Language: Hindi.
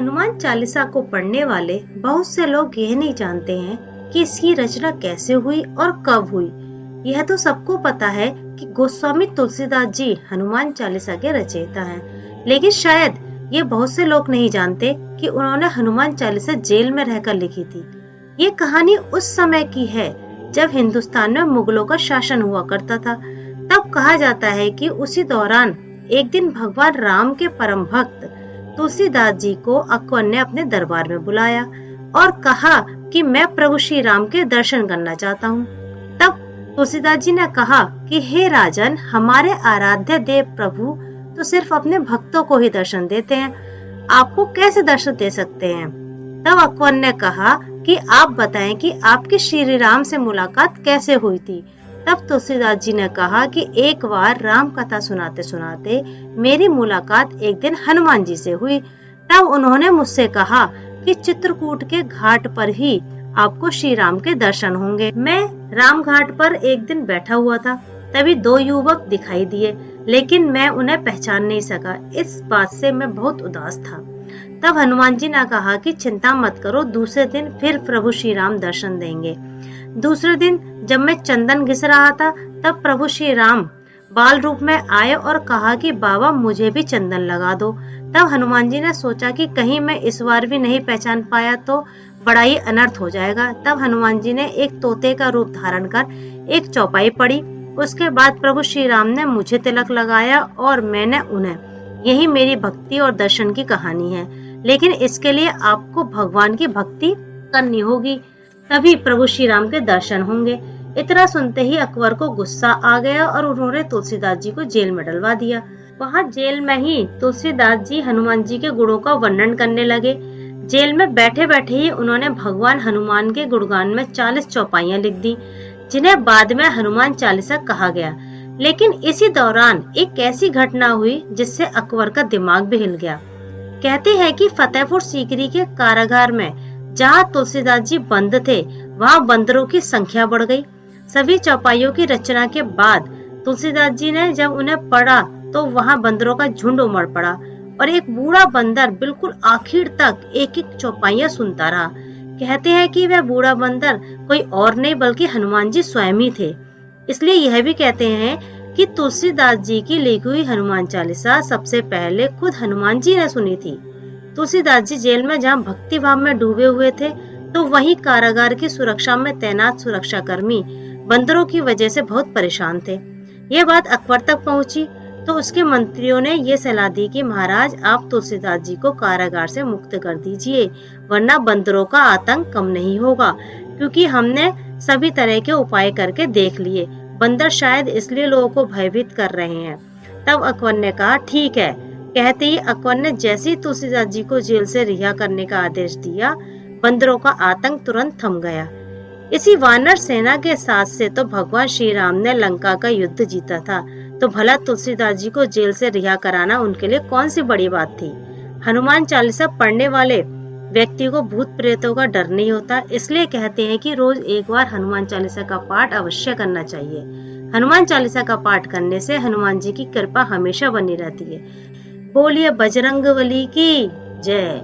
हनुमान चालीसा को पढ़ने वाले बहुत से लोग यह नहीं जानते हैं कि इसकी रचना कैसे हुई और कब हुई। यह तो सबको पता है कि गोस्वामी तुलसीदास जी हनुमान चालीसा के रचयिता हैं, लेकिन शायद ये बहुत से लोग नहीं जानते कि उन्होंने हनुमान चालीसा जेल में रहकर लिखी थी। ये कहानी उस समय की है जब हिंदुस्तान में मुगलों का शासन हुआ करता था। तब कहा जाता है कि उसी दौरान एक दिन भगवान राम के परम भक्त तुलसीदास जी को अकबर ने अपने दरबार में बुलाया और कहा कि मैं प्रभु श्री राम के दर्शन करना चाहता हूँ। तब तुलसीदास जी ने कहा कि हे राजन, हमारे आराध्य देव प्रभु तो सिर्फ अपने भक्तों को ही दर्शन देते हैं, आपको कैसे दर्शन दे सकते हैं। तब अकबर ने कहा कि आप बताएं कि आपकी श्री राम से मुलाकात कैसे हुई थी। तब तुलसीदास जी ने कहा कि एक बार राम कथा सुनाते सुनाते मेरी मुलाकात एक दिन हनुमान जी से हुई। तब उन्होंने मुझसे कहा कि चित्रकूट के घाट पर ही आपको श्री राम के दर्शन होंगे। मैं राम घाट पर एक दिन बैठा हुआ था, तभी दो युवक दिखाई दिए, लेकिन मैं उन्हें पहचान नहीं सका। इस बात से मैं बहुत उदास था। तब हनुमान जी ने कहा कि चिंता मत करो, दूसरे दिन फिर प्रभु श्री राम दर्शन देंगे। दूसरे दिन जब मैं चंदन घिस रहा था, तब प्रभु श्री राम बाल रूप में आए और कहा कि बाबा मुझे भी चंदन लगा दो। तब हनुमान जी ने सोचा कि कहीं मैं इस बार भी नहीं पहचान पाया तो बड़ा ही अनर्थ हो जाएगा। तब हनुमान जी ने एक तोते का रूप धारण कर एक चौपाई पढ़ी। उसके बाद प्रभु श्री राम ने मुझे तिलक लगाया और मैंने उन्हें। यही मेरी भक्ति और दर्शन की कहानी है, लेकिन इसके लिए आपको भगवान की भक्ति करनी होगी, तभी प्रभु श्री राम के दर्शन होंगे। इतना सुनते ही अकबर को गुस्सा आ गया और उन्होंने तुलसीदास जी को जेल में डलवा दिया। वहाँ जेल में ही तुलसीदास जी हनुमान जी के गुणों का वर्णन करने लगे। जेल में बैठे बैठे ही उन्होंने भगवान हनुमान के गुणगान में 40 चौपाइयाँ लिख दी, जिन्हें बाद में हनुमान चालीसा कहा गया। लेकिन इसी दौरान एक ऐसी घटना हुई जिससे अकबर का दिमाग भी हिल गया। कहते हैं कि फतेहपुर सीकरी के कारागार में जहाँ तुलसीदास जी बंद थे, वहाँ बंदरों की संख्या बढ़ गई। सभी चौपाइयों की रचना के बाद तुलसीदास जी ने जब उन्हें पढ़ा तो वहाँ बंदरों का झुंड उमड़ पड़ा और एक बूढ़ा बंदर बिल्कुल आखिर तक एक एक चौपाइयाँ सुनता रहा। कहते हैं कि वह बूढ़ा बंदर कोई और नहीं बल्कि हनुमान जी स्वयं ही थे। इसलिए यह भी कहते हैं कि तुलसीदास जी की लिखी हुई हनुमान चालीसा सबसे पहले खुद हनुमान जी ने सुनी थी। तुलसीदास जी जेल में जहाँ भक्ति भाव में डूबे हुए थे, तो वहीं कारागार की सुरक्षा में तैनात सुरक्षा कर्मी बंदरों की वजह से बहुत परेशान थे। यह बात अकबर तक पहुंची तो उसके मंत्रियों ने ये सलाह दी कि महाराज आप तुलसीदास जी को कारागार से मुक्त कर दीजिए, वरना बंदरों का आतंक कम नहीं होगा, क्योंकि हमने सभी तरह के उपाय करके देख लिए। बंदर शायद इसलिए लोगों को भयभीत कर रहे हैं। तब अकबर ने कहा ठीक है। कहते ही अकबर ने जैसे ही तुलसीदास जी को जेल से रिहा करने का आदेश दिया, बंदरों का आतंक तुरंत थम गया। इसी वानर सेना के साथ से तो भगवान श्री राम ने लंका का युद्ध जीता था, तो भला तुलसीदास जी को जेल से रिहा कराना उनके लिए कौन सी बड़ी बात थी। हनुमान चालीसा पढ़ने वाले व्यक्ति को भूत प्रेतों का डर नहीं होता, इसलिए कहते हैं कि रोज एक बार हनुमान चालीसा का पाठ अवश्य करना चाहिए। हनुमान चालीसा का पाठ करने से हनुमान जी की कृपा हमेशा बनी रहती है। बोलिए बजरंगबली की जय।